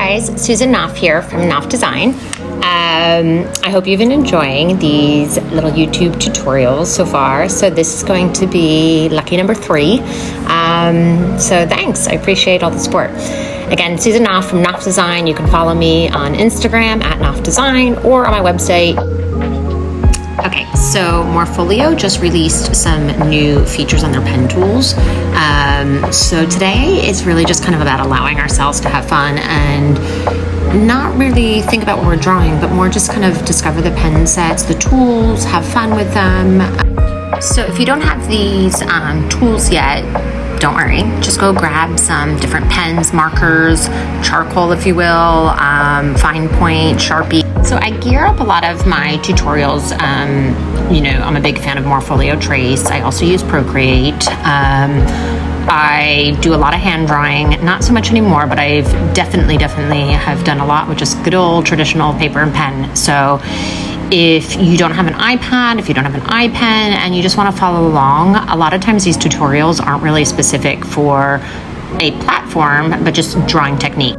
guys, Susan Knof here from Knof Design. I hope you've been enjoying these little YouTube tutorials so far. So this is going to be lucky number 3. So thanks, I appreciate all the support. Again, Susan Knof from Knof Design. You can follow me on Instagram at Knof Design or on my website. Okay, so Morpholio just released some new features on their pen tools. So today is really just kind of about allowing ourselves to have fun and not really think about what we're drawing, but more just kind of discover the pen sets, the tools, have fun with them. So if you don't have these tools yet, don't worry, just go grab some different pens, markers, charcoal if you will, fine point, Sharpie. So I gear up a lot of my tutorials, you know, I'm a big fan of Morpholio Trace. I also use Procreate. I do a lot of hand drawing, not so much anymore, but I've definitely have done a lot with just good old traditional paper and pen. So if you don't have an iPad, if you don't have an iPen, and you just want to follow along, a lot of times these tutorials aren't really specific for a platform, but just drawing technique.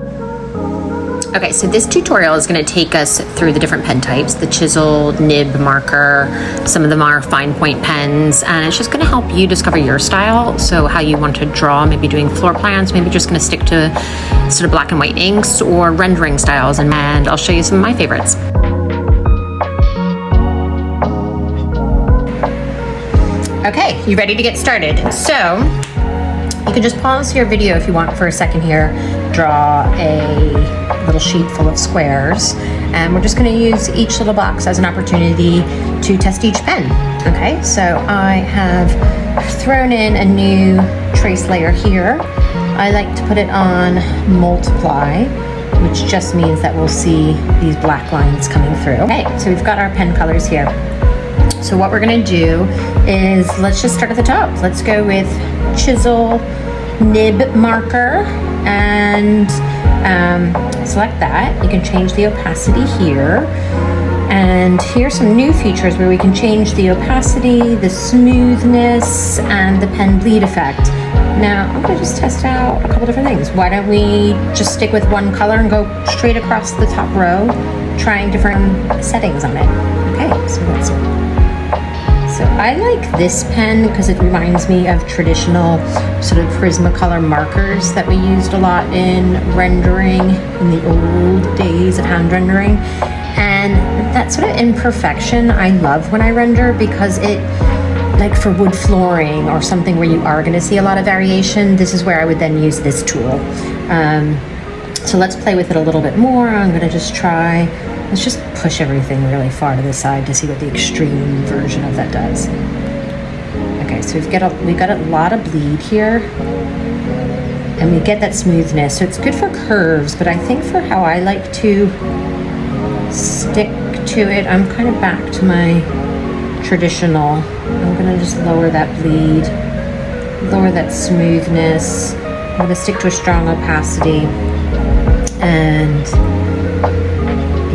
Okay, so this tutorial is going to take us through the different pen types, the chisel, nib, marker. Some of them are fine point pens, and it's just going to help you discover your style. So how you want to draw, maybe doing floor plans, maybe just going to stick to sort of black and white inks or rendering styles, and I'll show you some of my favorites. Okay, you ready to get started? So you can just pause your video if you want for a second here, draw a little sheet full of squares, and we're just going to use each little box as an opportunity to test each pen. Okay, so I have thrown in a new trace layer here. I like to put it on multiply, which just means that we'll see these black lines coming through. Okay, so we've got our pen colors here. So what we're going to do is, let's just start at the top. Let's go with chisel nib marker and select that. You can change the opacity here. And here's some new features where we can change the opacity, the smoothness, and the pen bleed effect. Now, I'm going to just test out a couple different things. Why don't we just stick with one color and go straight across the top row, trying different settings on it. Okay, so let's see. So I like this pen because it reminds me of traditional sort of Prismacolor markers that we used a lot in rendering in the old days of hand rendering. And that sort of imperfection I love when I render, because it, like for wood flooring or something where you are going to see a lot of variation, this is where I would then use this tool. So let's play with it a little bit more. I'm going to just try, let's just push everything really far to the side to see what the extreme version of that does. Okay, so we've got a lot of bleed here, and we get that smoothness. So it's good for curves, but I think for how I like to stick to it, I'm kind of back to my traditional. I'm gonna just lower that bleed, lower that smoothness. I'm gonna stick to a strong opacity, and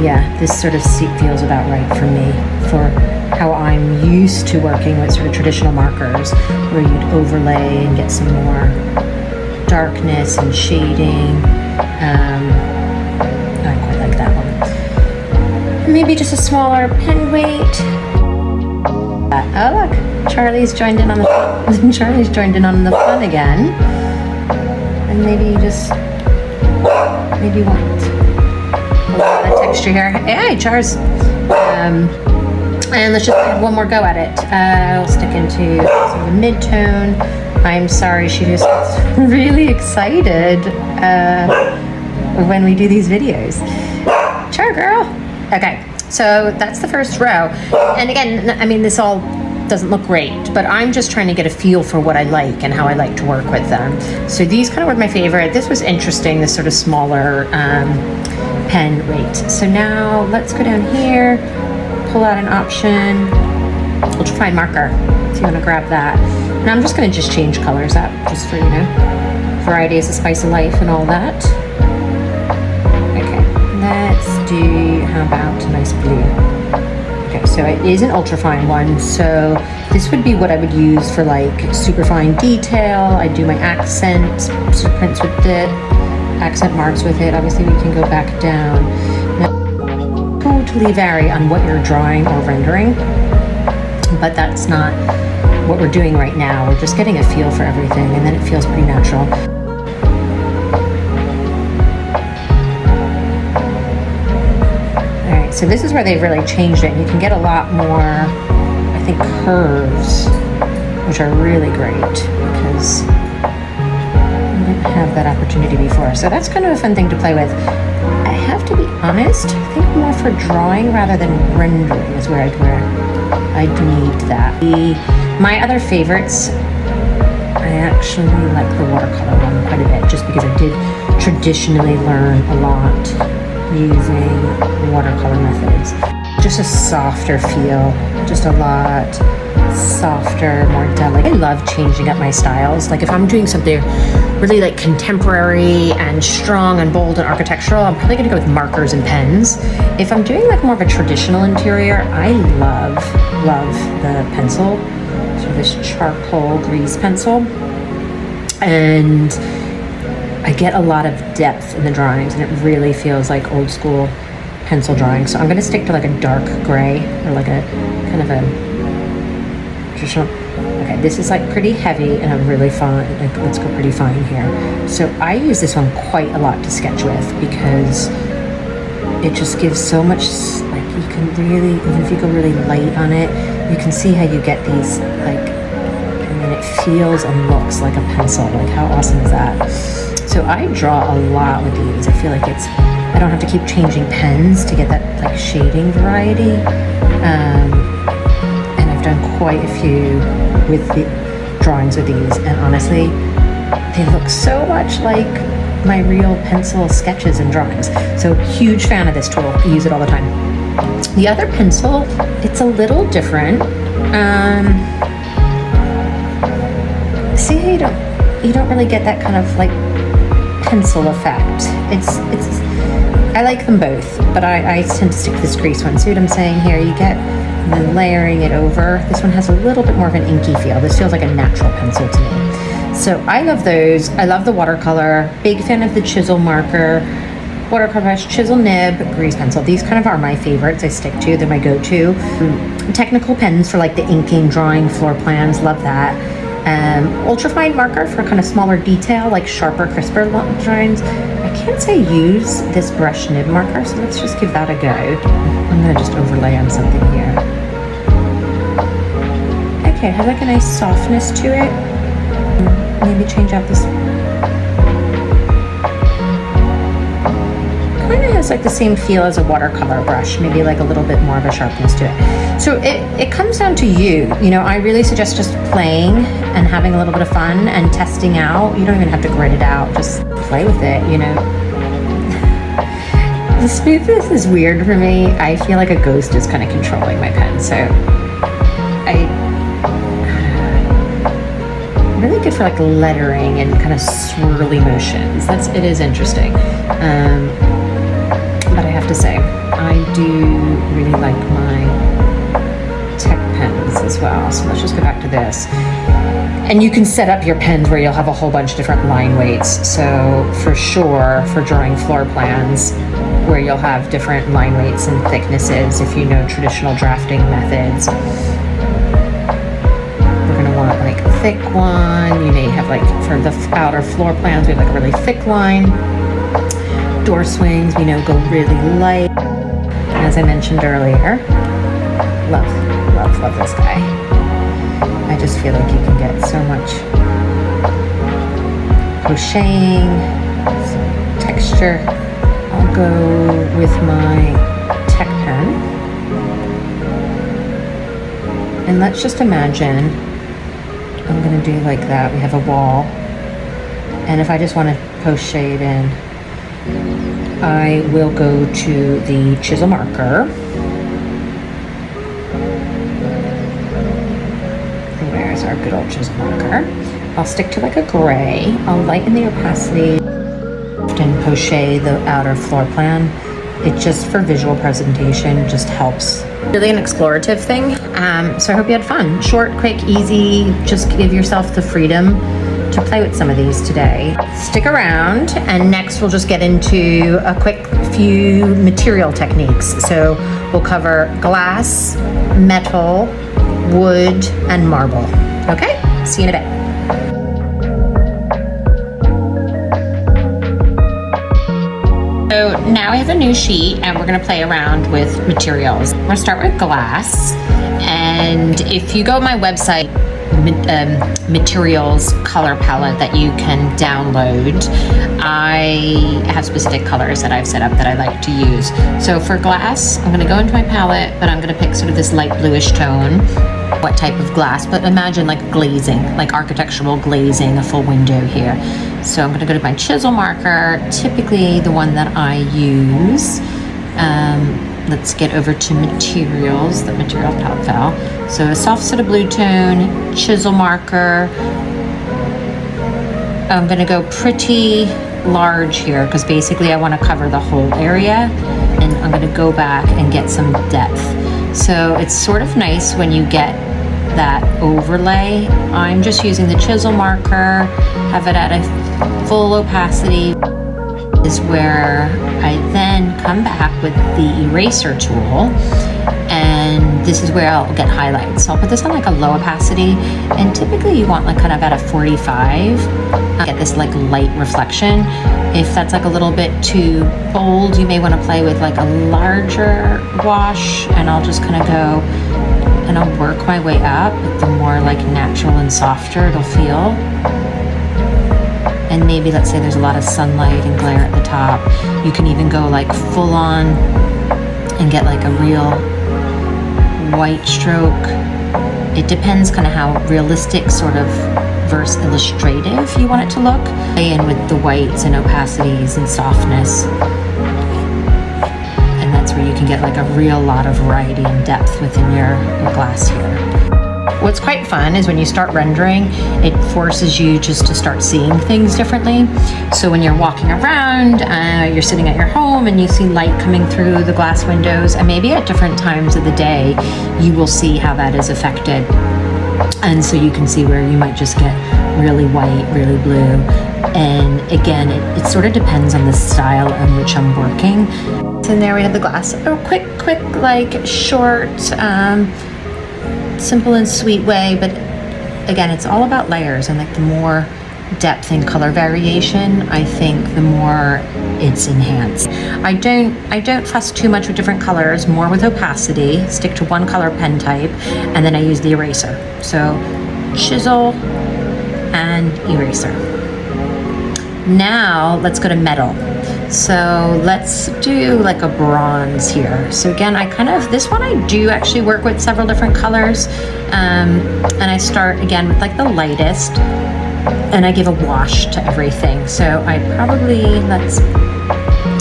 yeah, this sort of feels about right for me, for how I'm used to working with sort of traditional markers, where you'd overlay and get some more darkness and shading. I quite like that one. Maybe just a smaller pen weight. Oh look, Charlie's joined in on the fun. Charlie's joined in on the fun again. And maybe want a lot of texture here. Hey, Chars. And let's just have one more go at it. I'll stick into sort of a mid-tone. I'm sorry, she just gets really excited when we do these videos. Char girl. Okay, so that's the first row. And again, I mean, this all doesn't look great, but I'm just trying to get a feel for what I like and how I like to work with them. So these kind of were my favorite. This was interesting, this sort of smaller pen weight. So now let's go down here, pull out an option, ultrafine marker, if you want to grab that. And I'm just going to just change colors up, just for, you know, variety is the spice of life and all that. Okay, let's do, how about a nice blue? Okay, so it is an ultrafine one, so this would be what I would use for like super fine detail. I do my accent prints with it. accent marks with it. Obviously we can go back down. Now, totally vary on what you're drawing or rendering, but that's not what we're doing right now. We're just getting a feel for everything, and then it feels pretty natural. All right, so this is where they've really changed it. You can get a lot more, I think, curves, which are really great because I didn't have that opportunity before. So that's kind of a fun thing to play with. I have to be honest, I think more for drawing rather than rendering is where I'd need that. My other favorites, I actually like the watercolor one quite a bit, just because I did traditionally learn a lot using watercolor methods. Just a softer feel, just a lot softer, more delicate. I love changing up my styles. Like if I'm doing something really like contemporary and strong and bold and architectural, I'm probably gonna go with markers and pens. If I'm doing like more of a traditional interior, I love the pencil. So this charcoal grease pencil. And I get a lot of depth in the drawings, and it really feels like old school pencil drawing. So I'm gonna stick to like a dark gray, or like a kind of a traditional. Okay, this is like pretty heavy and a really fine, like let's go pretty fine here. So I use this one quite a lot to sketch with because it just gives so much, like you can really, even if you go really light on it, you can see how you get these like, and then it feels and looks like a pencil. Like how awesome is that? So I draw a lot with these. I feel like I don't have to keep changing pens to get that like shading variety. And I've done quite a few with the drawings with these, and honestly, they look so much like my real pencil sketches and drawings. So huge fan of this tool. I use it all the time. The other pencil, it's a little different. See how you don't really get that kind of like pencil effect. It's I like them both, but I tend to stick to this crease one. See what I'm saying here? You get, and then layering it over. This one has a little bit more of an inky feel. This feels like a natural pencil to me. So I love those. I love the watercolor. Big fan of the chisel marker, watercolor brush, chisel nib, grease pencil. These kind of are my favorites. I stick to. They're my go-to. Technical pens for like the inking, drawing, floor plans. Love that. Ultrafine marker for kind of smaller detail, like sharper, crisper drawings. I can't say use this brush nib marker, so let's just give that a go. I'm gonna just overlay on something here. Okay, has like a nice softness to it. Maybe change out this. Kind of has like the same feel as a watercolor brush, maybe like a little bit more of a sharpness to it. So it comes down to you. You know, I really suggest just playing and having a little bit of fun and testing out. You don't even have to grit it out, just play with it, you know. The smoothness is weird for me. I feel like a ghost is kind of controlling my pen, so really good for like lettering and kind of swirly motions. It is interesting. But I have to say, I do really like my tech pens as well. So let's just go back to this. And you can set up your pens where you'll have a whole bunch of different line weights. So for sure, for drawing floor plans, where you'll have different line weights and thicknesses, if you know traditional drafting methods. We're gonna want like a thick one. You may have like, for the outer floor plans, we have like a really thick line. Door swings, we know, go really light. And as I mentioned earlier, love this guy. I just feel like you can get so much crocheting, texture. I'll go with my tech pen. And let's just imagine I'm gonna do like that. We have a wall. And if I just want to crochet it in, I will go to the chisel marker. Where's our good old chisel marker? I'll stick to like a gray. I'll lighten the opacity and crochet the outer floor plan. It just, for visual presentation, just helps. Really an explorative thing. So I hope you had fun. Short, quick, easy. Just give yourself the freedom to play with some of these today. Stick around, and next we'll just get into a quick few material techniques. So we'll cover glass, metal, wood, and marble. Okay, see you in a bit. So now I have a new sheet and we're gonna play around with materials. We're gonna start with glass, and if you go to my website, materials color palette that you can download, I have specific colors that I've set up that I like to use. So for glass, I'm gonna go into my palette, but I'm gonna pick sort of this light bluish tone. What type of glass, but imagine like glazing, like architectural glazing, a full window here. So I'm going to go to my chisel marker, typically the one that I use. Let's get over to materials, the material palette file. So a soft sort of blue tone, chisel marker. I'm going to go pretty large here because basically I want to cover the whole area, and I'm going to go back and get some depth. So it's sort of nice when you get that overlay. I'm just using the chisel marker, have it at a full opacity, is where I then come back with the eraser tool, and this is where I'll get highlights. So I'll put this on like a low opacity, and typically you want like kind of at a 45, get this like light reflection. If that's like a little bit too bold, you may want to play with like a larger wash, and I'll just kind of go and I'll work my way up. The more like natural and softer it'll feel. And maybe let's say there's a lot of sunlight and glare at the top, you can even go like full on and get like a real white stroke. It depends kind of how realistic sort of versus illustrative you want it to look. Play in with the whites and opacities and softness. And that's where you can get like a real lot of variety and depth within your glass here. What's quite fun is when you start rendering, it forces you just to start seeing things differently. So when you're walking around, you're sitting at your home and you see light coming through the glass windows, and maybe at different times of the day, you will see how that is affected. And so you can see where you might just get really white, really blue. And again, it sort of depends on the style in which I'm working. And there we have the glass. A quick, like short, simple and sweet way, but again, it's all about layers, and like the more depth and color variation, I think the more it's enhanced. I don't fuss too much with different colors, more with opacity, stick to one color pen type, and then I use the eraser. So chisel and eraser. Now let's go to metal. So let's do like a bronze here. So again, this one I do actually work with several different colors. And I start again with like the lightest, and I give a wash to everything. So I probably, I'm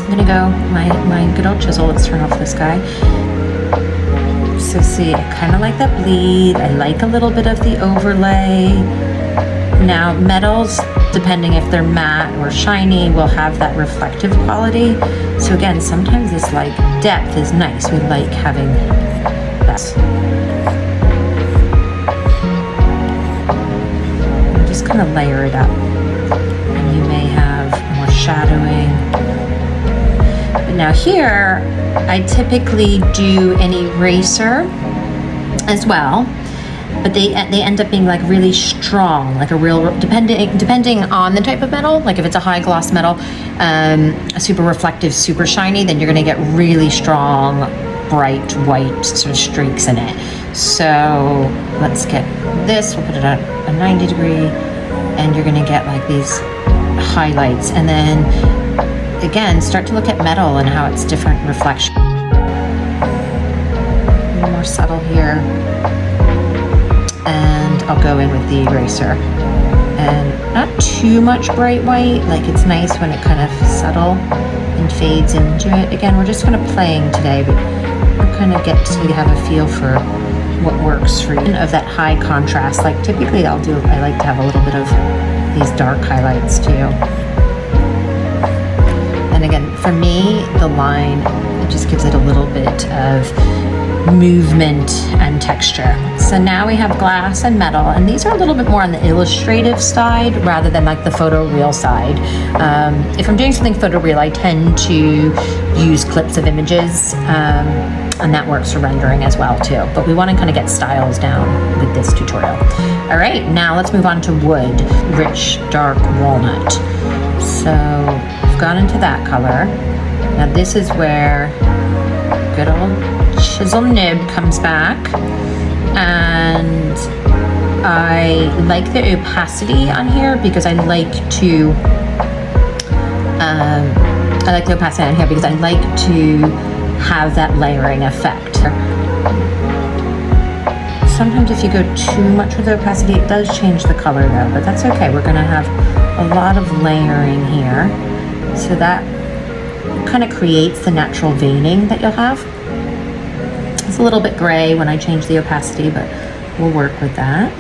gonna go, my good old chisel, let's turn off this guy. So see, I kind of like that bleed. I like a little bit of the overlay. Now metals, depending if they're matte or shiny, will have that reflective quality. So again, sometimes this like depth is nice. We like having that. And just kind of layer it up. And you may have more shadowing. But now here, I typically do an eraser as well. But they end up being like really strong, like a real, depending on the type of metal. Like if it's a high gloss metal, a super reflective, super shiny, then you're gonna get really strong, bright white sort of streaks in it. So let's get this, we'll put it at a 90 degree, and you're gonna get like these highlights. And then again, start to look at metal and how it's different reflection. A little more subtle here. And I'll go in with the eraser, and not too much bright white. Like it's nice when it kind of subtle and fades into it. Again, we're just kind of playing today, but we'll kind of get to have a feel for what works for you. And of that high contrast, like typically I like to have a little bit of these dark highlights too. And again, for me, the line, it just gives it a little bit of movement and texture. So now we have glass and metal, and these are a little bit more on the illustrative side rather than like the photoreal side. If I'm doing something photoreal, I tend to use clips of images, and that works for rendering as well too. But we want to kind of get styles down with this tutorial. All right, now let's move on to wood, rich, dark walnut. So we've gone into that color. Now this is where good old chisel nib comes back, and I like the opacity on here because I like the opacity on here because I like to have that layering effect. Sometimes if you go too much with the opacity, it does change the color though, but that's okay. We're gonna have a lot of layering here. So that kind of creates the natural veining that you'll have. It's a little bit gray when I change the opacity, but we'll work with that.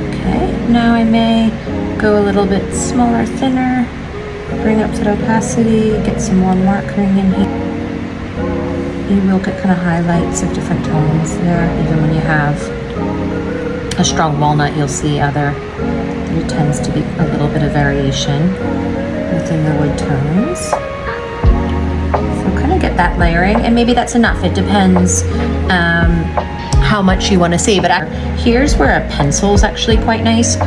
Okay, now I may go a little bit smaller, thinner, bring up that opacity, get some more markering in here. You will get kind of highlights of different tones there. Even when you have a strong walnut, you'll see there tends to be a little bit of variation within the wood tones. So kind of get that layering, and maybe that's enough. It depends how much you want to see. But here's where a pencil is actually quite nice.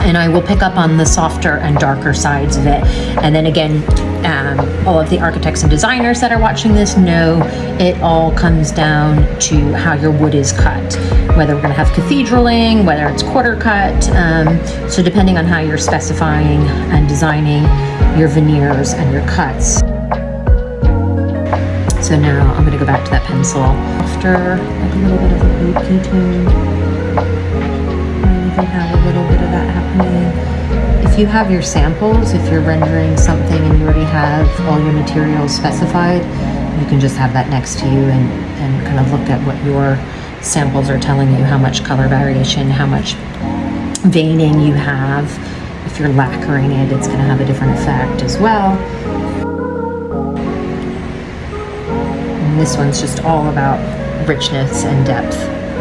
And I will pick up on the softer and darker sides of it. And then again, all of the architects and designers that are watching this know it all comes down to how your wood is cut. Whether we're gonna have cathedraling, whether it's quarter cut. So depending on how you're specifying and designing your veneers and your cuts. So now I'm gonna go back to that pencil. After like a little bit of a oaky tone. Have a little bit of that happening. If you have your samples, if you're rendering something and you already have all your materials specified, you can just have that next to you and kind of look at what your samples are telling you, how much color variation, how much veining you have. If you're lacquering it, it's going to have a different effect as well. And this one's just all about richness and depth.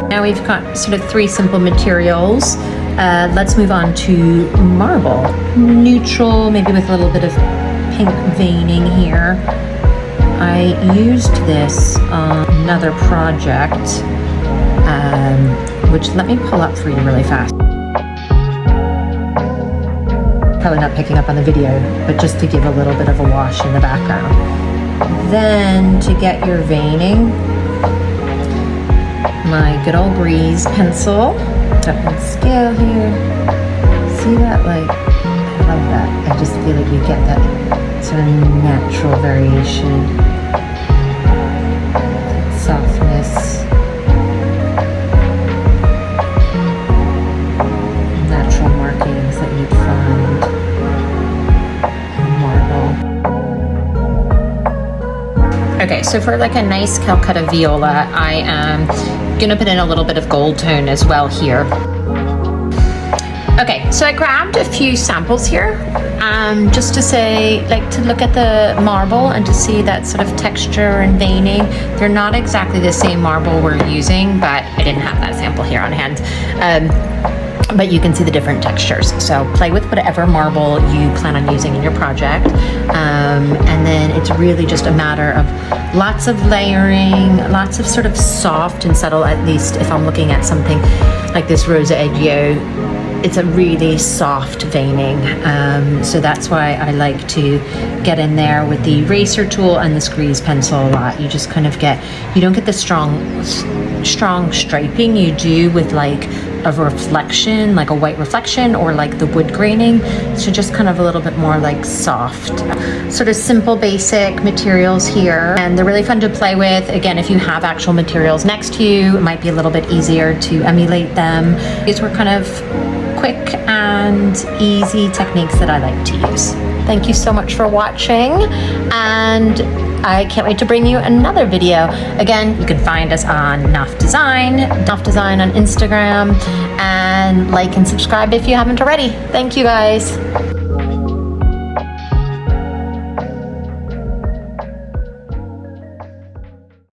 Now we've got sort of three simple materials. Let's move on to marble. Neutral, maybe with a little bit of pink veining here. I used this on another project, which let me pull up for you really fast. Probably not picking up on the video, but just to give a little bit of a wash in the background. Then to get your veining, my good old Breeze pencil, up in scale here. See that? Like, I love that. I just feel like you get that sort of natural variation, that softness, natural markings that you'd find in marble. Okay, so for like a nice Calcutta viola, I am gonna put in a little bit of gold tone as well here. Okay, so I grabbed a few samples here, just to say, like to look at the marble and to see that sort of texture and veining. They're not exactly the same marble we're using, but I didn't have that sample here on hand. But you can see the different textures. So play with whatever marble you plan on using in your project. And then it's really just a matter of lots of layering, lots of sort of soft and subtle, at least if I'm looking at something like this Rosa Eggio, it's a really soft veining. So that's why I like to get in there with the eraser tool and the squeeze pencil a lot. You just kind of you don't get the strong striping you do with like a reflection, like a white reflection or like the wood graining. So just kind of a little bit more like soft, sort of simple basic materials here, and they're really fun to play with. Again, if you have actual materials next to you, it might be a little bit easier to emulate them. These were kind of quick and easy techniques that I like to use. Thank you so much for watching, and I can't wait to bring you another video. Again, you can find us on Knof Design on Instagram, and like and subscribe if you haven't already. Thank you guys.